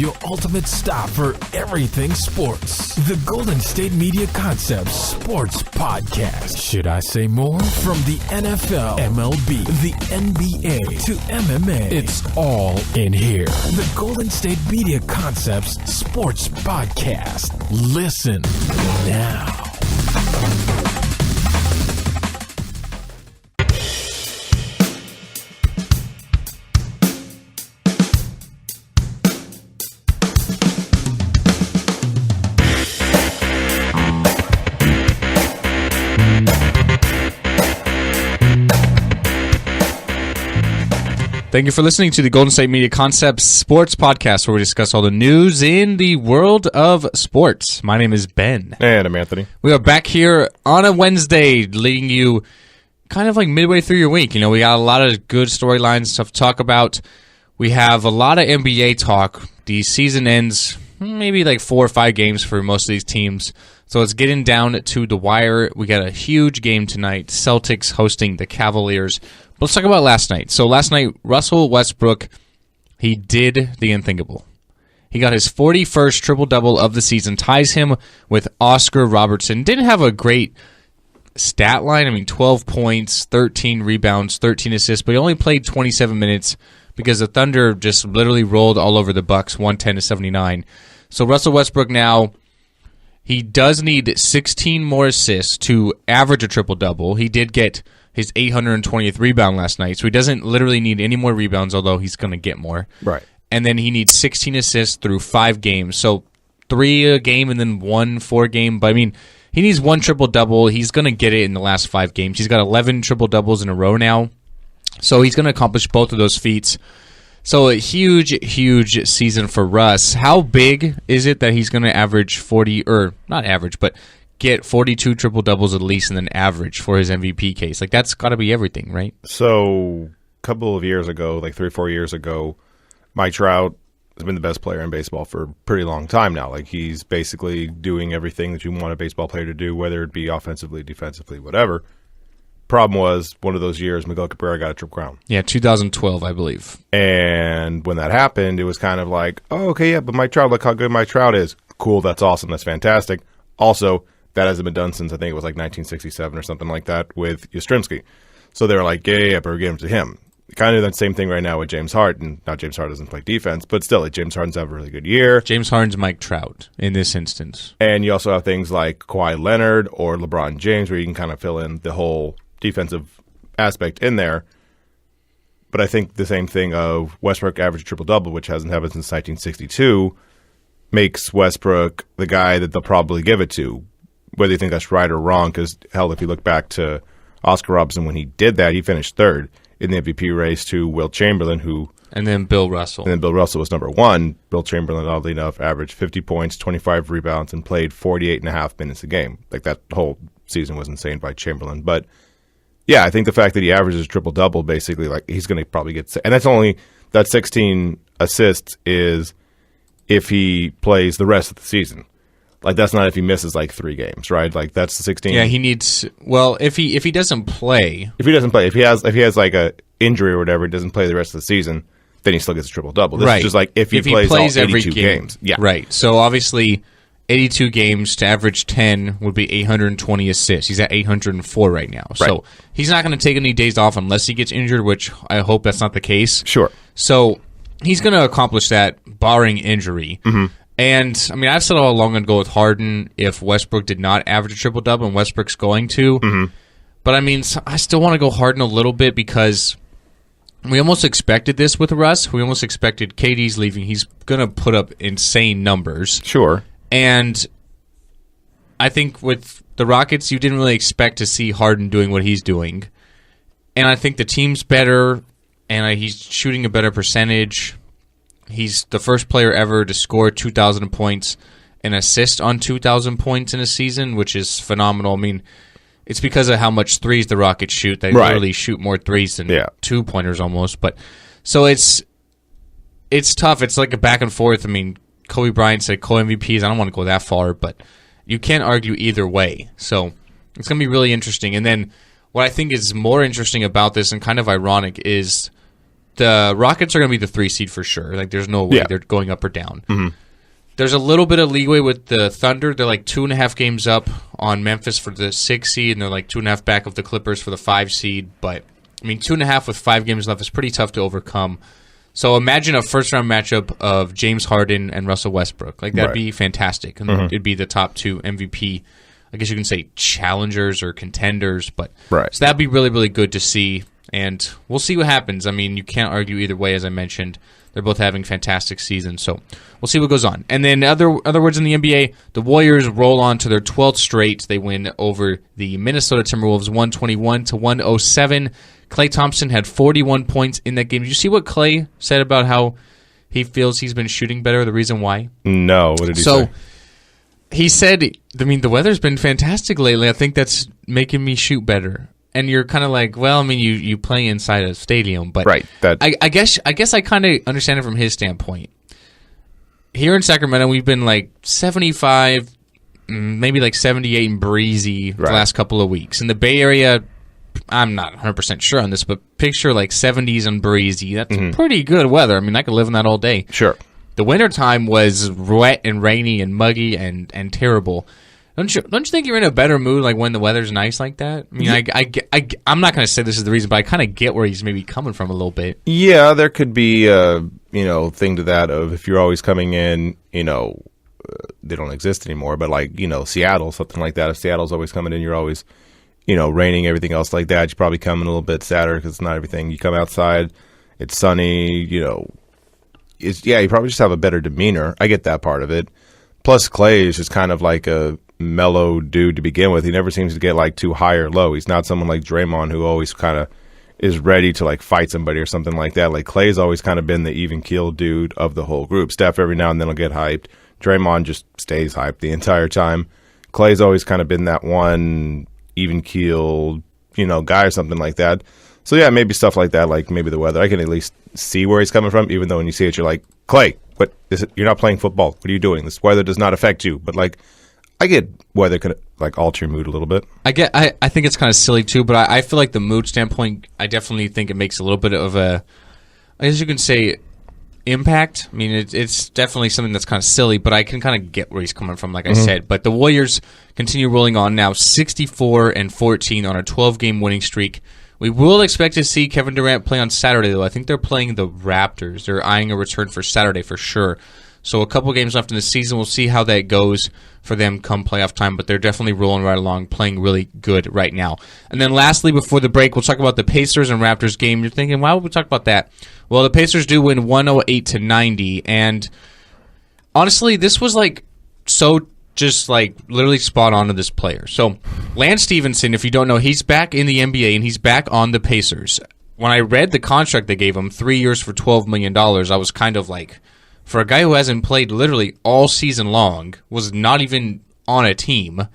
Your ultimate stop for everything sports. The Golden State Media Concepts Sports Podcast. Should I say more? From the NFL, MLB, the NBA to MMA, it's all in here. The Golden State Media Concepts Sports Podcast. Listen now. Thank you for listening to the Golden State Media Concepts Sports Podcast, where we discuss all the news in the world of sports. My name is Ben. And I'm Anthony. We are back here on a Wednesday, leading you kind of like midway through your week. You know, we got a lot of good storylines, stuff to talk about. We have a lot of NBA talk. The season ends maybe like 4 or 5 games for most of these teams. So it's getting down to the wire. We got a huge game tonight. Celtics hosting the Cavaliers. Let's talk about last night. So last night, Russell Westbrook, he did the unthinkable. He got his 41st triple-double of the season, ties him with Oscar Robertson. Didn't have a great stat line. I mean, 12 points, 13 rebounds, 13 assists, but he only played 27 minutes because the Thunder just literally rolled all over the Bucks, 110-79. So Russell Westbrook now, he does need 16 more assists to average a triple-double. He did get his 820th rebound last night, so he doesn't literally need any more rebounds, although he's going to get more. Right. And then he needs 16 assists through 5 games, so 3 a game and then 1 4-game. But, I mean, he needs 1 triple-double. He's going to get it in the last 5 games. He's got 11 triple-doubles in a row now, so he's going to accomplish both of those feats. So a huge, huge season for Russ. How big is it that he's going to average 40, or not average, but get 42 triple-doubles at least and then average for his MVP case? Like, that's got to be everything, right? So, a couple of years ago, like 3 or 4 years ago, Mike Trout has been the best player in baseball for a pretty long time now. Like, he's basically doing everything that you want a baseball player to do, whether it be offensively, defensively, whatever. Problem was, one of those years, Miguel Cabrera got a Triple Crown. Yeah, 2012, I believe. And when that happened, it was kind of like, oh, okay, yeah, but Mike Trout, look how good Mike Trout is. Cool, that's awesome, that's fantastic. Also, that hasn't been done since I think it was like 1967 or something like that with Yastrzemski. So they were like, yeah, but we're giving it to him. Kind of that same thing right now with James Harden. Now, James Harden doesn't play defense, but still, like, James Harden's have a really good year. James Harden's Mike Trout in this instance. And you also have things like Kawhi Leonard or LeBron James where you can kind of fill in the whole defensive aspect in there. But I think the same thing of Westbrook average triple-double, which hasn't happened since 1962, makes Westbrook the guy that they'll probably give it to. Whether you think that's right or wrong, because, hell, if you look back to Oscar Robertson when he did that, he finished 3rd in the MVP race to Wilt Chamberlain, and then Bill Russell. And then Bill Russell was number 1. Bill Chamberlain, oddly enough, averaged 50 points, 25 rebounds, and played 48.5 minutes a game. Like, that whole season was insane by Chamberlain. But, yeah, I think the fact that he averages triple-double, basically, like, he's going to probably get – and that's only – that 16 assists is if he plays the rest of the season. Like, that's not if he misses, like, 3 games, right? Like, that's the 16. Yeah, he needs – well, if he doesn't play – If he doesn't play, if he has like, a injury or whatever, he doesn't play the rest of the season, then he still gets a triple-double. This is just like if he plays all 82 every games. Yeah. Right. So, obviously, 82 games to average 10 would be 820 assists. He's at 804 right now. Right. So, he's not going to take any days off unless he gets injured, which I hope that's not the case. Sure. So, he's going to accomplish that barring injury. Mm-hmm. And, I mean, I've said all along I'd go with Harden if Westbrook did not average a triple-double, and Westbrook's going to. Mm-hmm. But, I mean, I still want to go Harden a little bit because we almost expected this with Russ. We almost expected KD's leaving. He's going to put up insane numbers. Sure. And I think with the Rockets, you didn't really expect to see Harden doing what he's doing. And I think the team's better, and he's shooting a better percentage. He's the first player ever to score 2,000 points and assist on 2,000 points in a season, which is phenomenal. I mean, it's because of how much threes the Rockets shoot. They literally shoot more threes than 2-pointers almost. But so it's tough. It's like a back and forth. I mean, Kobe Bryant said co-MVPs. I don't want to go that far, but you can't argue either way. So it's going to be really interesting. And then what I think is more interesting about this and kind of ironic is the Rockets are going to be the 3 seed for sure. Like, there's no way they're going up or down. Mm-hmm. There's a little bit of leeway with the Thunder. They're like 2.5 games up on Memphis for the 6 seed, and they're like 2.5 back of the Clippers for the 5 seed. But, I mean, 2.5 with 5 games left is pretty tough to overcome. So imagine a first-round matchup of James Harden and Russell Westbrook. Like, that'd be fantastic. And it'd be the top 2 MVP, I guess you can say challengers or contenders. But so that'd be really, really good to see. And we'll see what happens. I mean, you can't argue either way, as I mentioned. They're both having fantastic seasons, so we'll see what goes on. And then other words in the NBA, the Warriors roll on to their 12th straight. They win over the Minnesota Timberwolves 121-107. Klay Thompson had 41 points in that game. Did you see what Klay said about how he feels he's been shooting better, the reason why? No, what did he say? He said, I mean, the weather's been fantastic lately. I think that's making me shoot better. And you're kind of like, well, I mean, you play inside a stadium, but I guess I kind of understand it from his standpoint. Here in Sacramento, we've been like 75, maybe like 78 and breezy the last couple of weeks. In the Bay Area, I'm not 100% sure on this, but picture like 70s and breezy. That's pretty good weather. I mean, I could live in that all day. Sure. The wintertime was wet and rainy and muggy and terrible. Don't you think you're in a better mood like when the weather's nice like that? I mean, I'm not going to say this is the reason, but I kind of get where he's maybe coming from a little bit. Yeah, there could be a thing to that of if you're always coming in, they don't exist anymore, but like, Seattle, something like that. If Seattle's always coming in, you're always, raining, everything else like that. You probably come in a little bit sadder because it's not everything. You come outside, it's sunny, you probably just have a better demeanor. I get that part of it. Plus, Klay is just kind of like a mellow dude to begin with. He never seems to get like too high or low. He's not someone like Draymond who always kind of is ready to like fight somebody or something like that. Like Klay's always kind of been the even keel dude of the whole group. Steph every now and then will get hyped. Draymond just stays hyped the entire time. Klay's always kind of been that one even keel, guy or something like that. So yeah, maybe stuff like that, like maybe the weather. I can at least see where he's coming from, even though when you see it, you're like, Klay, what is it? You're not playing football. What are you doing? This weather does not affect you. But like, I get weather can like alter your mood a little bit. I think it's kind of silly too, but I feel like the mood standpoint, I definitely think it makes a little bit of a, I guess you can say, impact. I mean, it's definitely something that's kind of silly, but I can kind of get where he's coming from, like I said. But the Warriors continue rolling on now, 64-14 on a 12-game winning streak. We will expect to see Kevin Durant play on Saturday, though. I think they're playing the Raptors. They're eyeing a return for Saturday for sure. So a couple games left in the season. We'll see how that goes for them come playoff time, but they're definitely rolling right along, playing really good right now. And then lastly, before the break, we'll talk about the Pacers and Raptors game. You're thinking, why would we talk about that? Well, the Pacers do win 108-90, and honestly, this was like so just like literally spot on to this player. So Lance Stevenson, if you don't know, he's back in the NBA, and he's back on the Pacers. When I read the contract they gave him, 3 years for $12 million, I was kind of like, for a guy who hasn't played literally all season long, was not even on a team,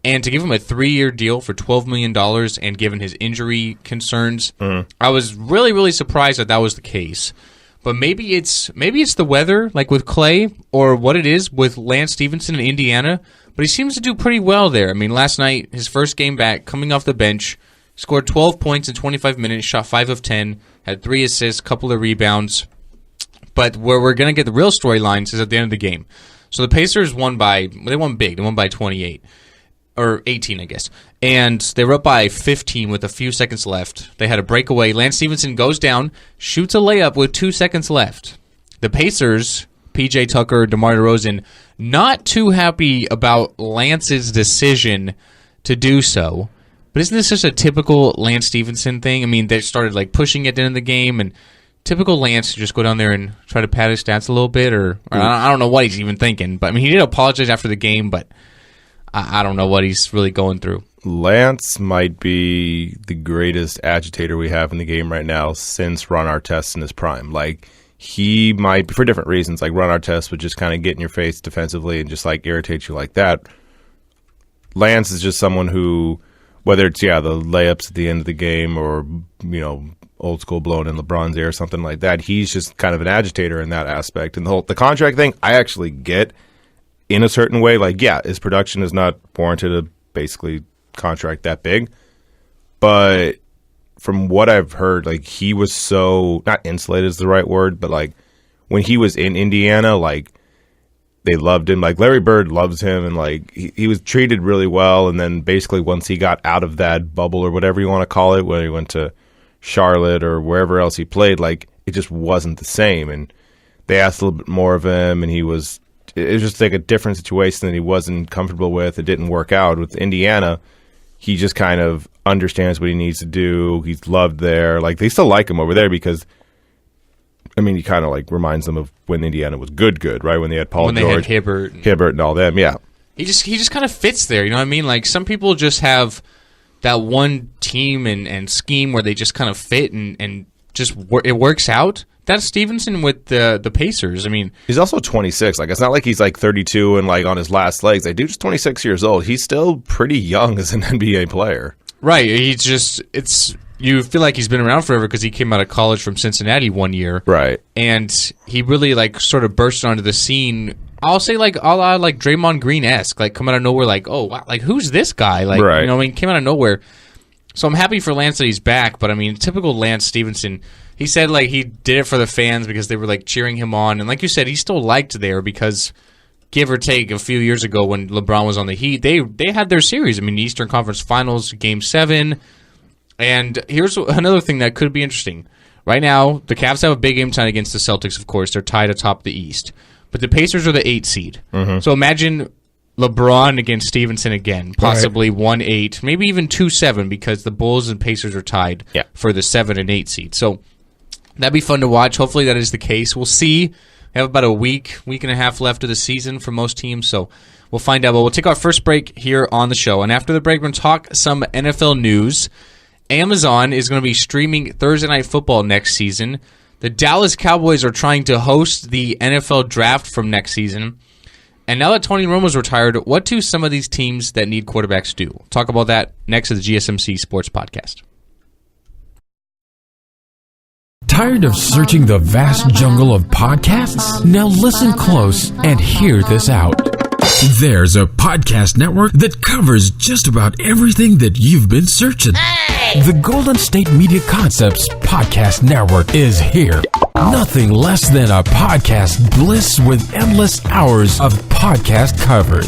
and to give him a 3-year deal for $12 million, and given his injury concerns, I was really, really surprised that was the case. But maybe it's the weather, like with Klay, or what it is with Lance Stevenson in Indiana, but he seems to do pretty well there. I mean, last night, his first game back, coming off the bench, scored 12 points in 25 minutes, shot 5 of 10, had 3 assists, couple of rebounds. But where we're going to get the real storylines is at the end of the game. So the Pacers won big. They won by 28. Or 18, I guess. And they were up by 15 with a few seconds left. They had a breakaway. Lance Stevenson goes down, shoots a layup with 2 seconds left. The Pacers, P.J. Tucker, DeMar DeRozan, not too happy about Lance's decision to do so. But isn't this just a typical Lance Stevenson thing? I mean, they started like pushing at the end of the game, and typical Lance to just go down there and try to pad his stats a little bit, or I don't know what he's even thinking. But I mean, he did apologize after the game, but I don't know what he's really going through. Lance might be the greatest agitator we have in the game right now since Ron Artest in his prime. Like, he might, for different reasons, like Ron Artest would just kind of get in your face defensively and just like irritate you like that. Lance is just someone who, whether it's, the layups at the end of the game or, old school blowing in LeBron's ear or something like that, he's just kind of an agitator in that aspect. And the contract thing, I actually get in a certain way. Like, yeah, his production is not warranted a basically contract that big, but from what I've heard, like he was so not insulated is the right word, but like when he was in Indiana, like they loved him. Like Larry Bird loves him, and like he was treated really well. And then basically once he got out of that bubble or whatever you want to call it, when he went to Charlotte or wherever else he played, like it just wasn't the same. And they asked a little bit more of him, and it was just like a different situation that he wasn't comfortable with. It didn't work out with Indiana. He just kind of understands what he needs to do. He's loved there. Like they still like him over there because, I mean, he kind of like reminds them of when Indiana was good, right? When they had Paul George, they had Hibbert, and all them. Yeah, he just kind of fits there. You know what I mean? Like some people just have that one team and scheme where they just kind of fit and just it works out. That's Stevenson with the Pacers. I mean, he's also 26. Like it's not like he's like 32 and like on his last legs. Like dude's 26 years old. He's still pretty young as an NBA player. Right. He's just you feel like he's been around forever because he came out of college from Cincinnati one year. Right. And he really like sort of burst onto the scene. I'll say like a la like Draymond Green-esque, like come out of nowhere, like, oh wow, like who's this guy? Like right. You know, I mean, came out of nowhere. So I'm happy for Lance that he's back, but I mean, typical Lance Stevenson. He said like he did it for the fans because they were like cheering him on, and like you said, he's still liked there because, give or take, a few years ago when LeBron was on the Heat, they had their series. I mean, the Eastern Conference Finals, Game 7, and here's another thing that could be interesting. Right now, the Cavs have a big game tonight against the Celtics. Of course, they're tied atop the East, but the Pacers are the 8th seed. Mm-hmm. So imagine LeBron against Stevenson again, possibly 1-8, maybe even 2-7 because the Bulls and Pacers are tied for the 7 and 8 seed. So that'd be fun to watch. Hopefully that is the case. We'll see. We have about a week and a half left of the season for most teams, so we'll find out. But we'll take our first break here on the show, and after the break, we're going to talk some NFL news. Amazon is going to be streaming Thursday Night Football next season. The Dallas Cowboys are trying to host the NFL Draft from next season. And now that Tony Romo's retired, what do some of these teams that need quarterbacks do? We'll talk about that next to the GSMC Sports Podcast. Tired of searching the vast jungle of podcasts? Now listen close and hear this out. There's a podcast network that covers just about everything that you've been searching. Hey! The Golden State Media Concepts Podcast Network is here. Nothing less than a podcast bliss with endless hours of podcast coverage.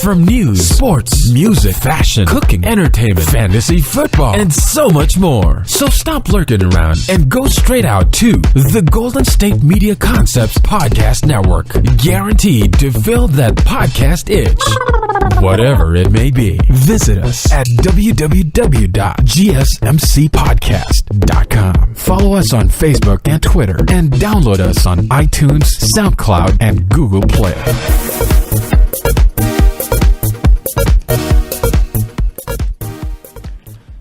From news, sports, music, fashion, cooking, entertainment, fantasy, football, and so much more. So stop lurking around and go straight out to the Golden State Media Concepts Podcast Network. Guaranteed to fill that podcast itch. Whatever it may be. Visit us at www.gsmcpodcast.com. Follow us on Facebook and Twitter, and download us on iTunes, SoundCloud, and Google Play.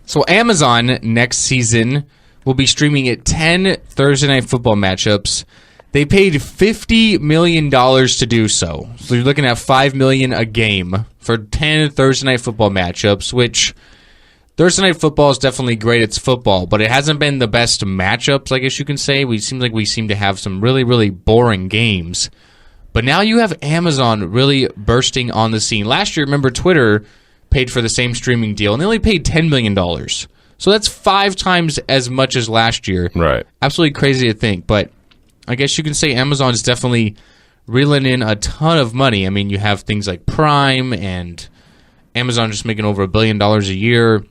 So Amazon next season will be streaming at 10 Thursday Night Football matchups. They paid $50 million to do so. So you're looking at $5 million a game for 10 Thursday Night Football matchups, which Thursday Night Football is definitely great. It's football, but it hasn't been the best matchups, I guess you can say. We seem to have some really, really boring games. But now you have Amazon really bursting on the scene. Last year, remember, Twitter paid for the same streaming deal, and they only paid $10 million. So that's 5 times as much as last year. Right. Absolutely crazy to think, but I guess you can say Amazon is definitely reeling in a ton of money. I mean, you have things like Prime, and Amazon just making over $1 billion a year.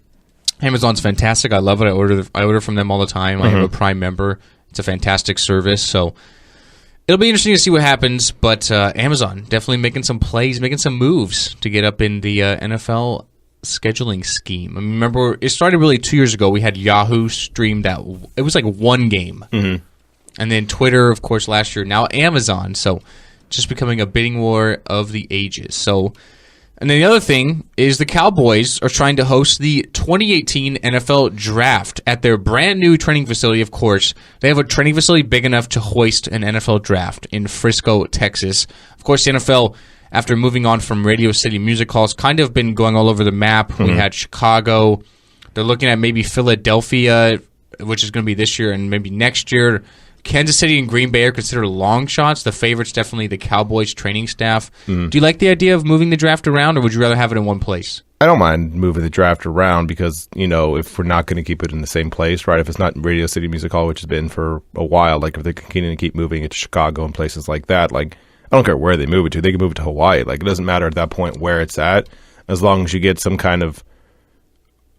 Amazon's fantastic. I love it. I order from them all the time. I am a Prime member. It's a fantastic service. So it'll be interesting to see what happens. But Amazon definitely making some plays, making some moves to get up in the NFL scheduling scheme. I mean, remember, it started really 2 years ago. We had Yahoo streamed out. It was like one game. Mm-hmm. And then Twitter, of course, last year. Now Amazon. So just becoming a bidding war of the ages. So, and then the other thing is the Cowboys are trying to host the 2018 NFL Draft at their brand new training facility, of course. They have a training facility big enough to hoist an NFL Draft in Frisco, Texas. Of course, the NFL, after moving on from Radio City Music Halls, kind of been going all over the map. Mm-hmm. We had Chicago. They're looking at maybe Philadelphia, which is going to be this year, and maybe next year. Kansas City and Green Bay are considered long shots. The favorite's definitely the Cowboys training staff. Do you like the idea of moving the draft around, or would you rather have it in one place? I don't mind moving the draft around because, if we're not going to keep it in the same place, right? If it's not Radio City Music Hall, which has been for a while, like if they're continuing to keep moving it to Chicago and places like that, like I don't care where they move it to. They can move it to Hawaii. Like it doesn't matter at that point where it's at, as long as you get some kind of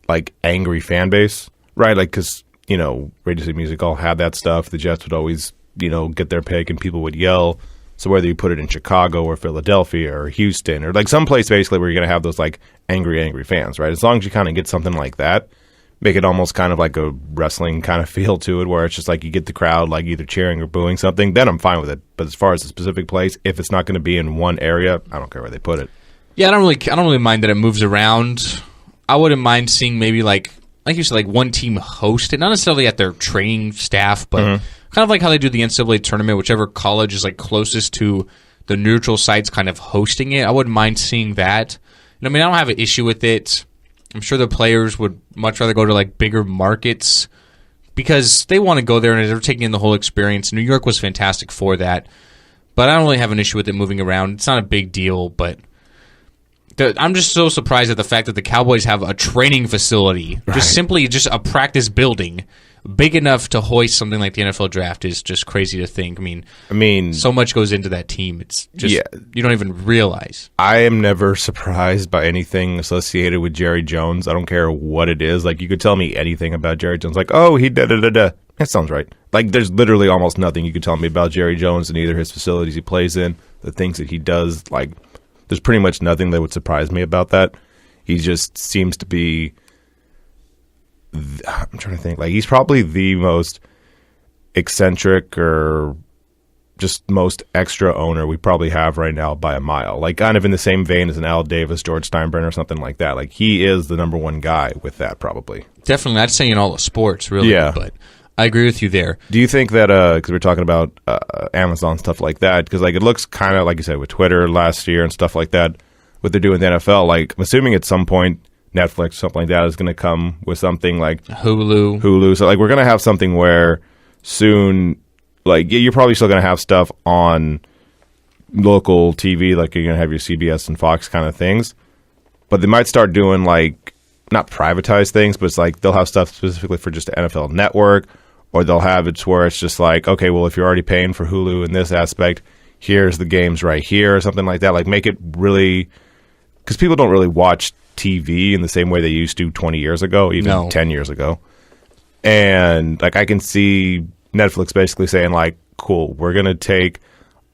like angry fan base, right? Like because, Radio City Music Hall had that stuff. The Jets would always, get their pick and people would yell. So whether you put it in Chicago or Philadelphia or Houston or like someplace basically where you're going to have those like angry fans, right? As long as you kind of get something like that, make it almost kind of like a wrestling kind of feel to it where it's just like you get the crowd like either cheering or booing something, then I'm fine with it. But as far as the specific place, if it's not going to be in one area, I don't care where they put it. Yeah, I don't really mind that it moves around. I wouldn't mind seeing maybe like you said, like one team host it, not necessarily at their training staff, but kind of like how they do the NCAA tournament, whichever college is like closest to the neutral sites kind of hosting it. I wouldn't mind seeing that. I don't have an issue with it. I'm sure the players would much rather go to like bigger markets because they want to go there and they're taking in the whole experience. New York was fantastic for that, but I don't really have an issue with it moving around. It's not a big deal, but I'm just so surprised at the fact that the Cowboys have a training facility, right. just a practice building big enough to hoist something like the NFL draft is just crazy to think. I mean, so much goes into that team. It's just you don't even realize. I am never surprised by anything associated with Jerry Jones. I don't care what it is. Like you could tell me anything about Jerry Jones, like he da. That sounds right. Like there's literally almost nothing you could tell me about Jerry Jones and either his facilities he plays in, the things that he does. Like there's pretty much nothing that would surprise me about that. He just seems to be. I'm trying to think. Like he's probably the most eccentric or just most extra owner we probably have right now by a mile. Like kind of in the same vein as an Al Davis, George Steinbrenner, or something like that. Like he is the number one guy with that probably. Definitely. I'd say in all the sports, really. Yeah. But I agree with you there. Do you think that, because we're talking about Amazon, stuff like that, because like it looks kind of, like you said, with Twitter last year and stuff like that, what they're doing in the NFL, like I'm assuming at some point Netflix, something like that, is going to come with something like Hulu. So like we're going to have something where soon, like you're probably still going to have stuff on local TV, like you're going to have your CBS and Fox kind of things, but they might start doing like not privatized things, but it's like they'll have stuff specifically for just the NFL Network, or they'll have it where it's just like, okay, well if you're already paying for Hulu in this aspect, here's the games right here, or something like that. Like make it really, because people don't really watch TV in the same way they used to 20 years ago, even 10 years ago. And like I can see Netflix basically saying like, cool, we're going to take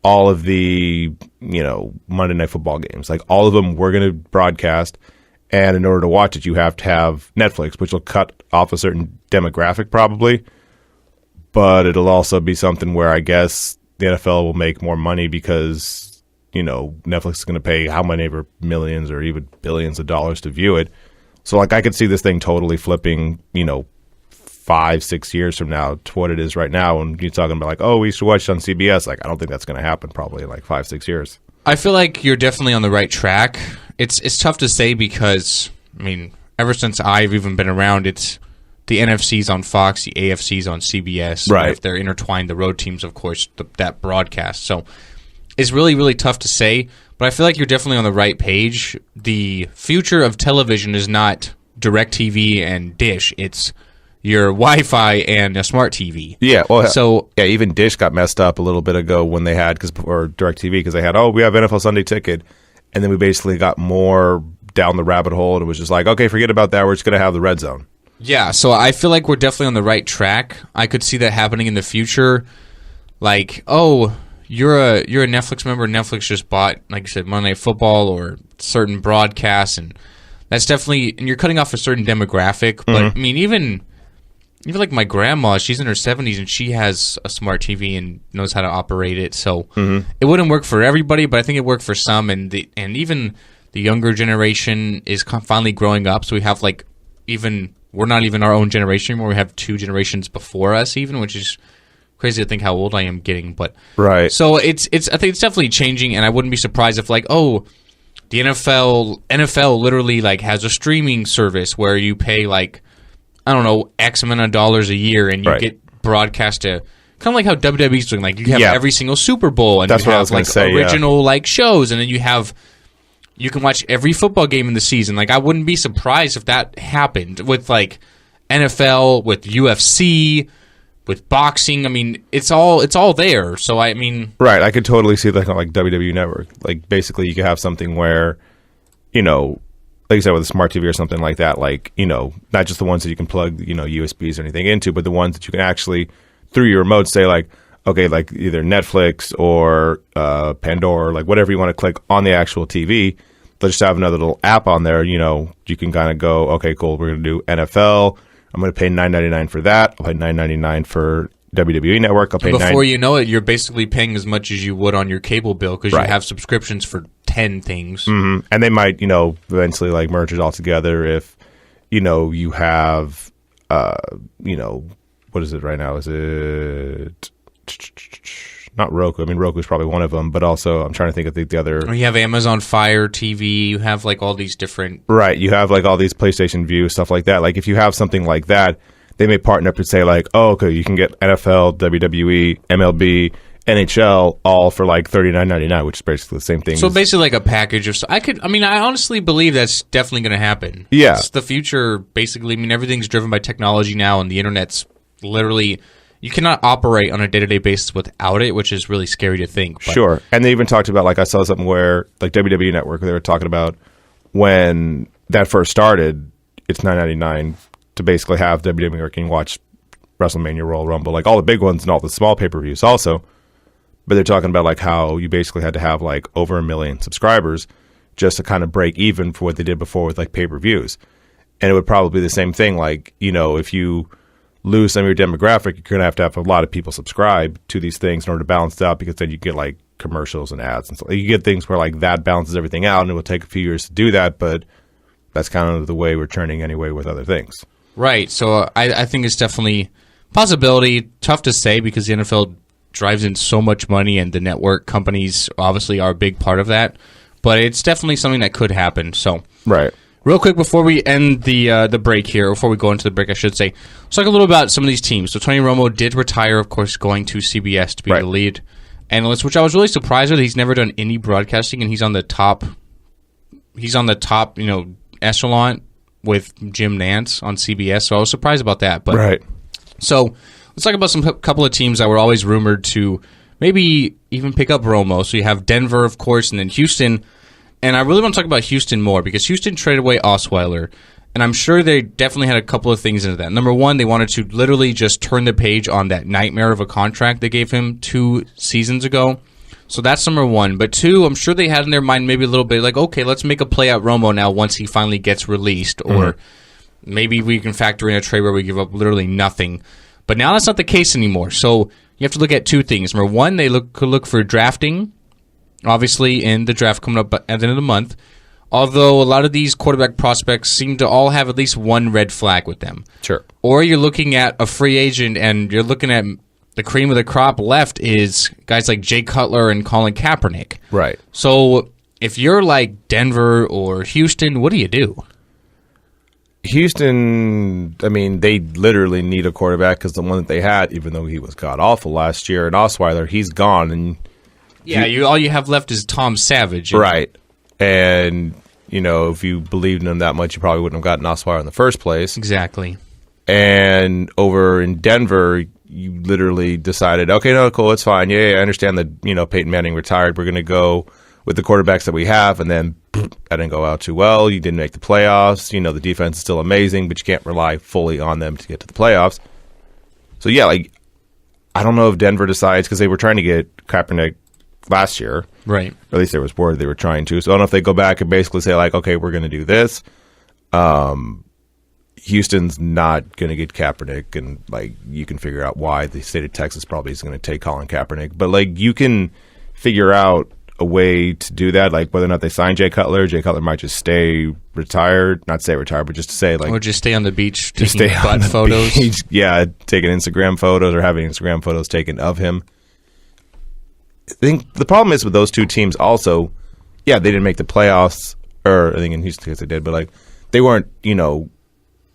all of the, Monday Night Football games, like all of them we're going to broadcast. And in order to watch it, you have to have Netflix, which will cut off a certain demographic probably. But it'll also be something where I guess the NFL will make more money because Netflix is going to pay how many ever millions or even billions of dollars to view it. So, like, I could see this thing totally flipping, 5-6 years from now to what it is right now. And you're talking about, like, we used to watch it on CBS. Like, I don't think that's going to happen probably in, like, 5-6 years. I feel like you're definitely on the right track. It's tough to say because, ever since I've even been around, it's the NFC's on Fox, the AFC's on CBS. Right. If they're intertwined, the road teams, of course, that broadcast. So it's really, really tough to say, but I feel like you're definitely on the right page. The future of television is not DirecTV and Dish. It's your Wi-Fi and a smart TV. Yeah, even Dish got messed up a little bit ago when they had, or DirecTV, because they had, we have NFL Sunday Ticket, and then we basically got more down the rabbit hole, and it was just like, okay, forget about that, we're just going to have the Red Zone. Yeah, so I feel like we're definitely on the right track. I could see that happening in the future. Like, you're a Netflix member. Netflix just bought, like you said, Monday Night Football or certain broadcasts, and that's definitely, and you're cutting off a certain demographic. But even like my grandma, she's in her 70s and she has a smart TV and knows how to operate it. So it wouldn't work for everybody, but I think it worked for some. And even the younger generation is finally growing up. So we have we're not even our own generation anymore. We have 2 generations before us, even, which is crazy to think how old I am getting. But right. So I think it's definitely changing, and I wouldn't be surprised if the NFL literally has a streaming service where you pay X amount of dollars a year and you get broadcast to, kind of like how WWE's doing. Like, you have every single Super Bowl, and that's you what I have was like say, original like shows, and then you can watch every football game in the season. Like, I wouldn't be surprised if that happened with like NFL, with UFC, with boxing. I mean, it's all there. So I mean, right? I could totally see that on like WWE Network. Like, basically, you could have something where, like you said, with a smart TV or something like that. Like, not just the ones that you can plug, USBs or anything into, but the ones that you can actually through your remote say like, okay, like either Netflix or Pandora, like whatever you want to click on the actual TV. They'll just have another little app on there. You can kind of go, okay, cool. We're going to do NFL. I'm going to pay $9.99 for that. I'll pay $9.99 for WWE Network. I'll pay before you know it, you're basically paying as much as you would on your cable bill because right. You have subscriptions for 10 things. Mm-hmm. And they might, eventually like merge it all together if, you have, what is it right now? Is it not Roku? I mean, Roku's probably one of them, but also I'm trying to think of the other. Or you have Amazon Fire TV. You have like all these different. Right. You have like all these PlayStation View, stuff like that. Like if you have something like that, they may partner up and say like, oh, okay, you can get NFL, WWE, MLB, NHL all for like $39.99, which is basically the same thing. So basically like a package of stuff. I honestly believe that's definitely going to happen. Yeah. It's the future, basically. I mean, everything's driven by technology now, and the internet's literally, you cannot operate on a day-to-day basis without it, which is really scary to think. But. Sure. And they even talked about, like I saw something where, like WWE Network, they were talking about when that first started, it's $9.99 to basically have WWE Network and watch WrestleMania, Royal Rumble, like all the big ones and all the small pay-per-views also. But they're talking about like how you basically had to have like over 1 million subscribers just to kind of break even for what they did before with like pay-per-views. And it would probably be the same thing. Like, if you lose some of your demographic, you're going to have a lot of people subscribe to these things in order to balance it out, because then you get like commercials and ads and stuff. You get things where like that balances everything out, and it will take a few years to do that. But that's kind of the way we're turning anyway with other things. Right. So I think it's definitely a possibility. Tough to say because the NFL drives in so much money, and the network companies obviously are a big part of that. But it's definitely something that could happen. So right. Real quick before we end the break here, before we go into the break, I should say, let's talk a little about some of these teams. So Tony Romo did retire, of course, going to CBS to be the lead analyst, which I was really surprised with. He's never done any broadcasting, and he's on the top. Echelon with Jim Nantz on CBS. So I was surprised about that. But right. So let's talk about couple of teams that were always rumored to maybe even pick up Romo. So you have Denver, of course, and then Houston. And I really want to talk about Houston more because Houston traded away Osweiler, and I'm sure they definitely had a couple of things into that. Number one, they wanted to literally just turn the page on that nightmare of a contract they gave him 2 seasons ago. So that's number one. But two, I'm sure they had in their mind maybe a little bit like, okay, let's make a play at Romo now once he finally gets released, or maybe we can factor in a trade where we give up literally nothing. But now that's not the case anymore. So you have to look at 2 things. Number one, they could look for drafting. Obviously, in the draft coming up at the end of the month, although a lot of these quarterback prospects seem to all have at least one red flag with them. Sure. Or you're looking at a free agent, and you're looking at the cream of the crop left is guys like Jay Cutler and Colin Kaepernick. Right. So if you're like Denver or Houston, what do you do? Houston, I mean, they literally need a quarterback because the one that they had, even though he was god-awful last year, and Osweiler, he's gone, and all you have left is Tom Savage. Right. And, if you believed in him that much, you probably wouldn't have gotten Osweiler in the first place. Exactly. And over in Denver, you literally decided, okay, no, cool, it's fine. Yeah, I understand that, Peyton Manning retired. We're going to go with the quarterbacks that we have. And then that didn't go out too well. You didn't make the playoffs. The defense is still amazing, but you can't rely fully on them to get to the playoffs. So, yeah, I don't know if Denver decides, because they were trying to get Kaepernick last year. Right. Or at least there was word they were trying to. So I don't know if they go back and basically say, like, okay, we're going to do this. Houston's not going to get Kaepernick, and, you can figure out why. The state of Texas probably is going to take Colin Kaepernick. But, you can figure out a way to do that, whether or not they sign Jay Cutler. Jay Cutler might just stay retired. Not stay retired, but just to say, or just stay on the beach just taking butt photos. Beach. Yeah, taking Instagram photos or having Instagram photos taken of him. I think the problem is with those 2 teams also, they didn't make the playoffs, or I think in Houston case they did, but they weren't,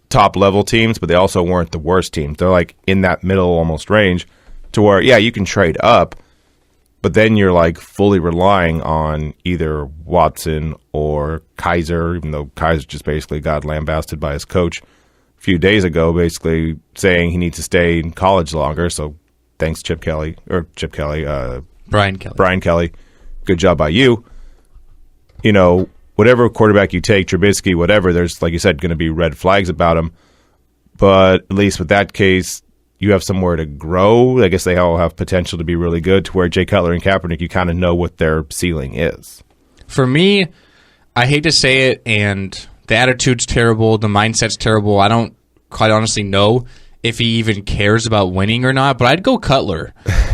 top level teams, but they also weren't the worst teams. They're in that middle almost range. to where, yeah, you can trade up, but then you're like fully relying on either Watson or Kaiser, even though Kaiser just basically got lambasted by his coach a few days ago, basically saying he needs to stay in college longer. So thanks, Brian Kelly. Good job by you. You know, whatever quarterback you take, Trubisky, whatever, there's, like you said, going to be red flags about him. But at least with that case, you have somewhere to grow. I guess they all have potential to be really good, to where Jay Cutler and Kaepernick, you kind of know what their ceiling is. For me, I hate to say it, and the attitude's terrible, the mindset's terrible. I don't quite honestly know if he even cares about winning or not, but I'd go Cutler.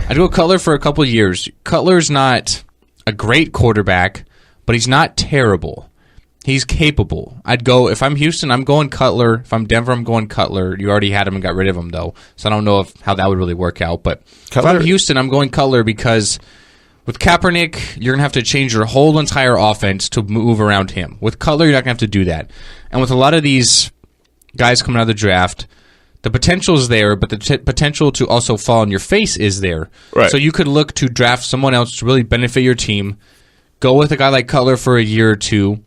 I'd go Cutler for a couple of years. Cutler's not a great quarterback, but he's not terrible. He's capable. I'd go, if I'm Houston, I'm going Cutler. If I'm Denver, I'm going Cutler. You already had him and got rid of him, though, so I don't know how that would really work out. But Cutler, if I'm Houston, I'm going Cutler, because with Kaepernick, you're going to have to change your whole entire offense to move around him. With Cutler, you're not going to have to do that. And with a lot of these guys coming out of the draft, the potential is there, but the potential to also fall on your face is there. Right. So you could look to draft someone else to really benefit your team, go with a guy like Cutler for a year or two,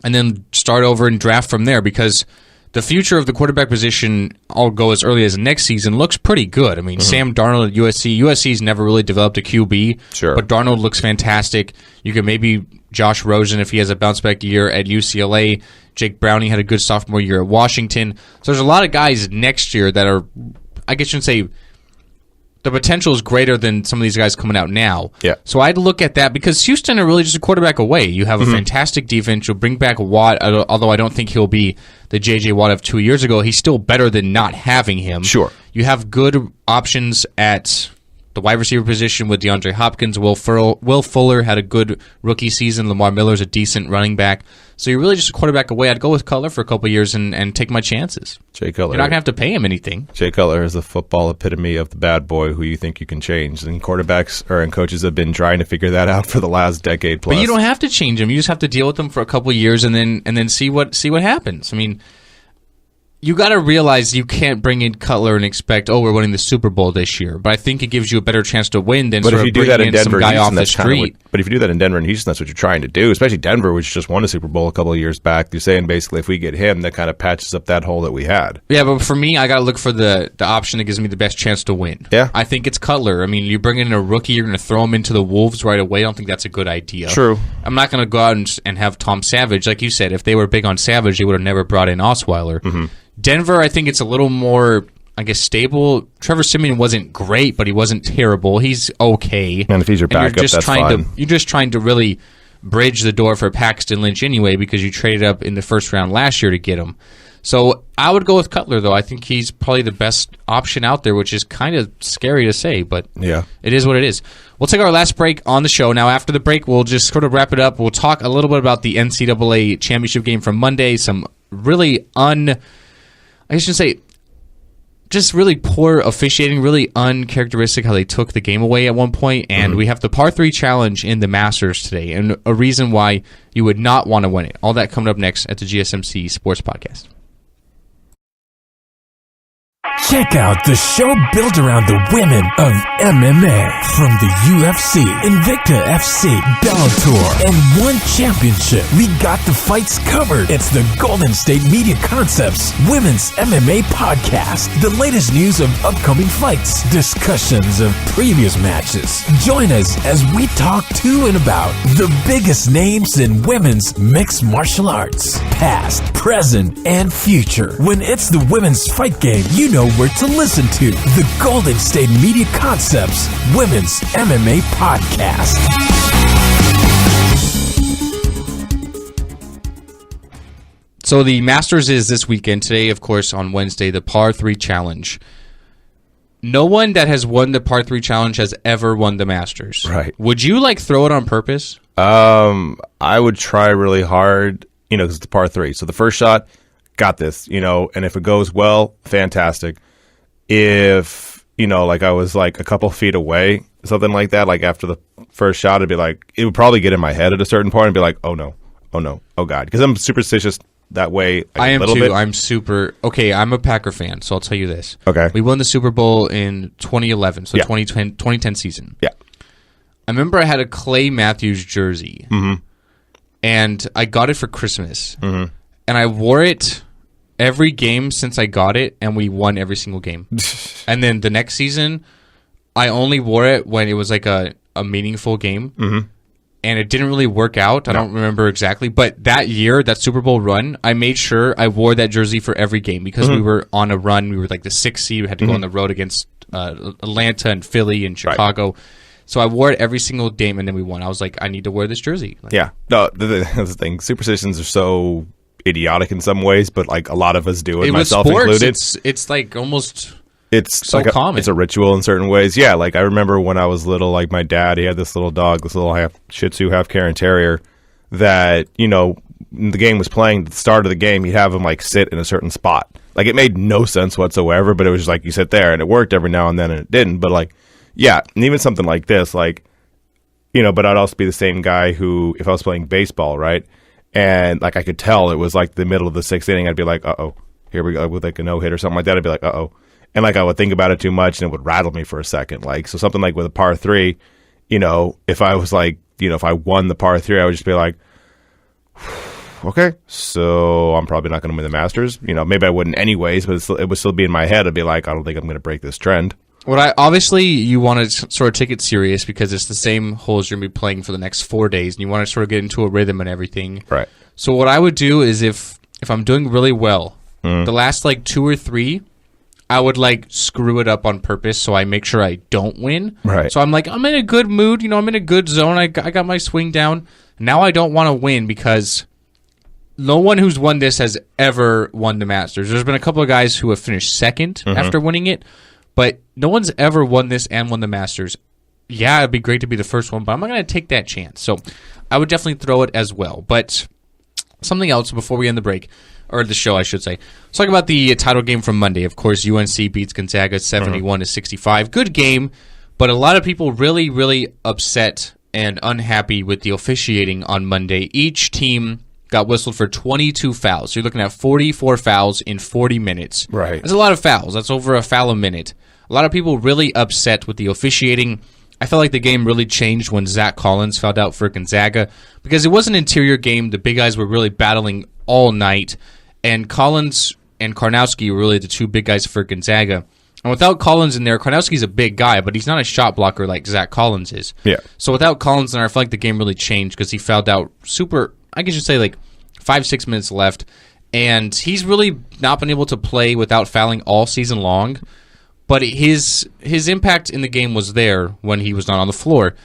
and then start over and draft from there, because the future of the quarterback position, I'll go as early as next season, looks pretty good. I mean, Sam Darnold at USC's never really developed a QB, sure, but Darnold looks fantastic. You could maybe Josh Rosen if he has a bounce-back year at UCLA. Jake Browning had a good sophomore year at Washington. So there's a lot of guys next year that are, I guess you should say, the potential is greater than some of these guys coming out now. Yeah. So I'd look at that, because Houston are really just a quarterback away. You have a fantastic defense. You'll bring back Watt, although I don't think he'll be the J.J. Watt of 2 years ago. He's still better than not having him. Sure. You have good options at the wide receiver position with DeAndre Hopkins. Will Fuller had a good rookie season. Lamar Miller's a decent running back. So you're really just a quarterback away. I'd go with Cutler for a couple of years and take my chances. Jay Cutler. You're not going to have to pay him anything. Jay Cutler is the football epitome of the bad boy who you think you can change. And quarterbacks and coaches have been trying to figure that out for the last decade plus. But you don't have to change him. You just have to deal with him for a couple of years and then see what happens. I mean, you got to realize you can't bring in Cutler and expect, we're winning the Super Bowl this year. But I think it gives you a better chance to win than sort of bringing in some guy off the street. But if you do that in Denver and Houston, that's what you're trying to do. Especially Denver, which just won a Super Bowl a couple of years back. You're saying basically if we get him, that kind of patches up that hole that we had. Yeah, but for me, I got to look for the option that gives me the best chance to win. Yeah. I think it's Cutler. I mean, you bring in a rookie, you're going to throw him into the Wolves right away. I don't think that's a good idea. True. I'm not going to go out and have Tom Savage. Like you said, if they were big on Savage, they would have never brought in Osweiler. Mm-hmm. Denver, I think it's a little more, I guess, stable. Trevor Siemian wasn't great, but he wasn't terrible. He's okay. And if he's your backup, that's fine. You're just trying to really bridge the door for Paxton Lynch anyway, because you traded up in the first round last year to get him. So I would go with Cutler, though. I think he's probably the best option out there, which is kind of scary to say, but yeah, it is what it is. We'll take our last break on the show. Now, after the break, we'll just sort of wrap it up. We'll talk a little bit about the NCAA championship game from Monday, some really I shouldn't say, just really poor officiating, really uncharacteristic how they took the game away at one point. And we have the par 3 challenge in the Masters today, and a reason why you would not want to win it. All that coming up next at the GSMC Sports Podcast. Check out the show built around the women of MMA. From the UFC, Invicta FC, Bellator, and one championship. We got the fights covered. It's the Golden State Media Concepts Women's MMA Podcast. The latest news of upcoming fights, discussions of previous matches. Join us as we talk to and about the biggest names in women's mixed martial arts. Past, present, and future. When it's the women's fight game, you know where to listen to. The Golden State Media Concepts Women's MMA Podcast. So the Masters is this weekend. Today, of course, on Wednesday, the par 3 challenge. No one that has won the par 3 challenge has ever won the Masters. Right. Would you throw it on purpose? I would try really hard, because it's the par 3. So the first shot, got this, and if it goes well, fantastic. If, I was a couple feet away, something like that, after the first shot, it would probably get in my head at a certain point and be like, oh no, oh God. Because I'm superstitious that way I am little too. bit? I'm a Packer fan, so I'll tell you this. Okay. We won the Super Bowl in 2011, so Yeah. 2010 season. Yeah. I remember I had a Clay Matthews jersey, and I got it for Christmas, and I wore it every game since I got it, and we won every single game. And then the next season, I only wore it when it was like a meaningful game, and it didn't really work out. I don't remember exactly, but that year, that Super Bowl run, I made sure I wore that jersey for every game because we were on a run. We were like the 6th seed. We had to go on the road against Atlanta and Philly and Chicago. Right. So I wore it every single game, and then we won. I was like, I need to wear this jersey. Like, yeah. No, that's the thing. Superstitions are so idiotic in some ways, but like a lot of us do it, myself included. It's like almost... It's so like common. It's a ritual in certain ways. Yeah, like I remember when I was little, like my dad, he had this little dog, this little half Shih Tzu, half Karen Terrier, that, the game was playing, at the start of the game, he'd have him like sit in a certain spot. Like it made no sense whatsoever, but it was just like you sit there, and it worked every now and then, and it didn't. But like, yeah, and even something like this, like, but I'd also be the same guy who, if I was playing baseball, right, and like I could tell it was like the middle of the 6th inning, I'd be like, uh-oh, here we go, with like a no-hit or something like that, I'd be like, uh-oh. And like I would think about it too much, and it would rattle me for a second. Like so, something like with a par 3, if I was like, if I won the par 3, I would just be like, okay, so I'm probably not going to win the Masters. Maybe I wouldn't anyways, but it would still be in my head. I'd be like, I don't think I'm going to break this trend. Obviously you want to sort of take it serious because it's the same holes you're going to be playing for the next 4 days, and you want to sort of get into a rhythm and everything. Right. So what I would do is if I'm doing really well, the last like 2 or 3. I would like screw it up on purpose so I make sure I don't win. Right. So I'm like, I'm in a good mood. I'm in a good zone. I got my swing down. Now I don't want to win because no one who's won this has ever won the Masters. There's been a couple of guys who have finished second after winning it, but no one's ever won this and won the Masters. Yeah, it'd be great to be the first one, but I'm not going to take that chance. So I would definitely throw it as well. But something else before we end the break. Or the show, I should say. Let's talk about the title game from Monday. Of course, UNC beats Gonzaga 71-65. Good game, but a lot of people really, really upset and unhappy with the officiating on Monday. Each team got whistled for 22 fouls. So you're looking at 44 fouls in 40 minutes. Right. That's a lot of fouls. That's over a foul a minute. A lot of people really upset with the officiating. I felt like the game really changed when Zach Collins fouled out for Gonzaga because it was an interior game. The big guys were really battling all night. And Collins and Karnowski were really the 2 big guys for Gonzaga. And without Collins in there, Karnowski's a big guy, but he's not a shot blocker like Zach Collins is. Yeah. So without Collins in there, I feel like the game really changed because he fouled out I guess you say like 5-6 minutes left. And he's really not been able to play without fouling all season long. But his impact in the game was there when he was not on the floor.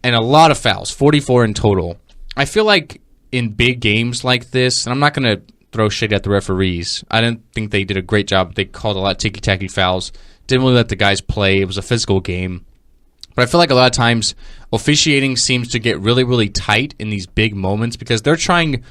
And a lot of fouls, 44 in total. I feel like in big games like this, and I'm not going to throw shade at the referees. I didn't think they did a great job. They called a lot of ticky-tacky fouls. Didn't really let the guys play. It was a physical game. But I feel like a lot of times officiating seems to get really, really tight in these big moments because they're trying...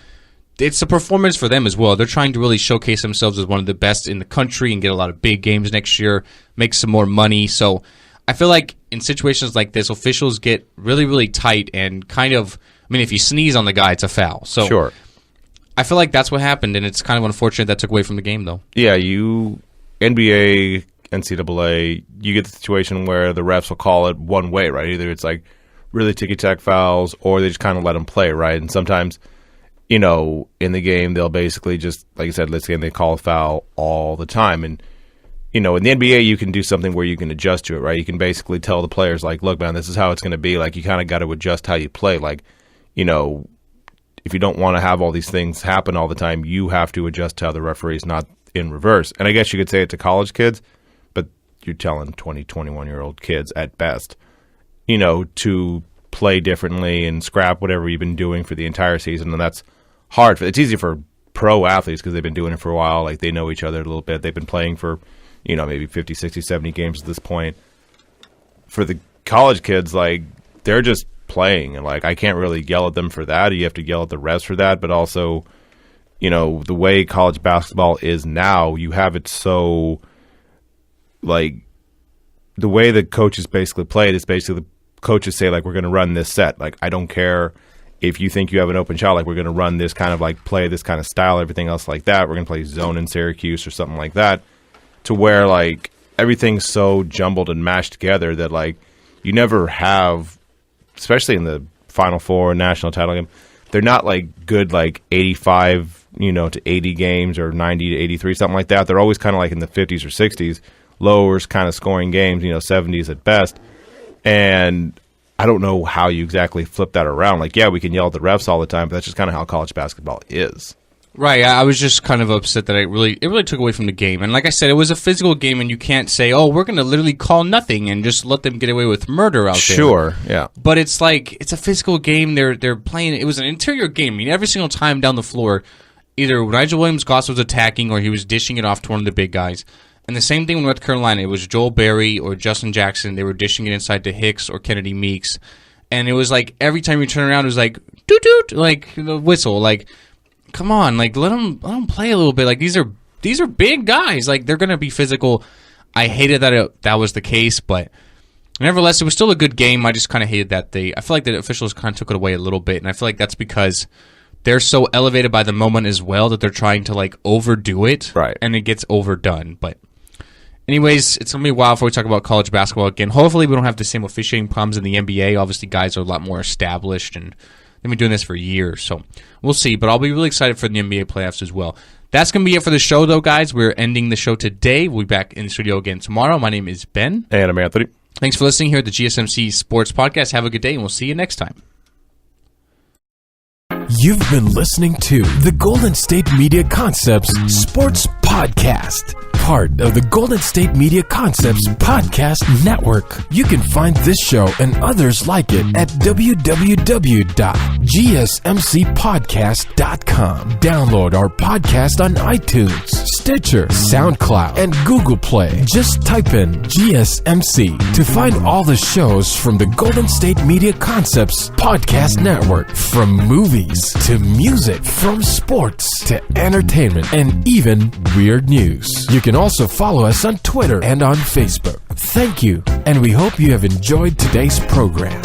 It's a performance for them as well. They're trying to really showcase themselves as one of the best in the country and get a lot of big games next year, make some more money. So I feel like in situations like this, officials get really, really tight and kind of... if you sneeze on the guy, it's a foul. So sure. I feel like that's what happened, and it's kind of unfortunate that took away from the game, though. Yeah, NBA, NCAA, you get the situation where the refs will call it one way, right? Either it's like really ticky-tack fouls, or they just kind of let them play, right? And sometimes, in the game, they'll basically just, like I said, let's say they call a foul all the time. And, in the NBA, you can do something where you can adjust to it, right? You can basically tell the players, like, look, man, this is how it's going to be. Like, you kind of got to adjust how you play. Like, if you don't want to have all these things happen all the time, you have to adjust to how the referee's not in reverse. And I guess you could say it to college kids, but you're telling 20, 21-year-old kids at best, to play differently and scrap whatever you've been doing for the entire season. And that's hard. It's easy for pro athletes because they've been doing it for a while. Like they know each other a little bit. They've been playing for, maybe 50, 60, 70 games at this point. For the college kids, like they're just playing, and like I can't really yell at them for that. You have to yell at the refs for that, but also, the way college basketball is now, you have it so like the way the coaches basically play it is basically the coaches say like we're going to run this set. Like I don't care if you think you have an open shot, like we're going to run this kind of like play, this kind of style, everything else like that, we're going to play zone in Syracuse or something like that, to where like everything's so jumbled and mashed together that like you never have, especially in the Final Four national title game, they're not like good like 85, to 80 games or 90 to 83, something like that. They're always kind of like in the 50s or 60s, lower kind of scoring games, 70s at best. And I don't know how you exactly flip that around. Like, yeah, we can yell at the refs all the time, but that's just kind of how college basketball is. Right. I was just kind of upset that it really took away from the game. And like I said, it was a physical game, and you can't say, oh, we're going to literally call nothing and just let them get away with murder out there. Sure, yeah. But it's like, it's a physical game. They're playing. It was an interior game. I mean, every single time down the floor, either Nigel Williams-Goss was attacking or he was dishing it off to one of the big guys. And the same thing with North Carolina. It was Joel Berry or Justin Jackson. They were dishing it inside to Hicks or Kennedy Meeks. And it was like every time you turn around, it was like, doot-doot, like the whistle. Like, come on, like let them play a little bit. Like these are big guys. Like they're going to be physical. I hated that was the case, but nevertheless, it was still a good game. I just kind of hated that I feel like the officials kind of took it away a little bit. And I feel like that's because they're so elevated by the moment as well that they're trying to like overdo it. Right. And it gets overdone. But anyways, it's going to be a while before we talk about college basketball again. Hopefully we don't have the same officiating problems in the NBA. Obviously, guys are a lot more established, and they've been doing this for years. So we'll see. But I'll be really excited for the NBA playoffs as well. That's going to be it for the show, though, guys. We're ending the show today. We'll be back in the studio again tomorrow. My name is Ben. And I'm Anthony. Thanks for listening here at the GSMC Sports Podcast. Have a good day, and we'll see you next time. You've been listening to the Golden State Media Concepts Sports Podcast, part of the Golden State Media Concepts Podcast Network. You can find this show and others like it at www.gsmcpodcast.com. Download our podcast on iTunes, Stitcher, SoundCloud, and Google Play. Just type in GSMC to find all the shows from the Golden State Media Concepts Podcast Network, from movies to music, from sports to entertainment, and even weird news. You can also follow us on Twitter and on Facebook. Thank you, and we hope you have enjoyed today's program.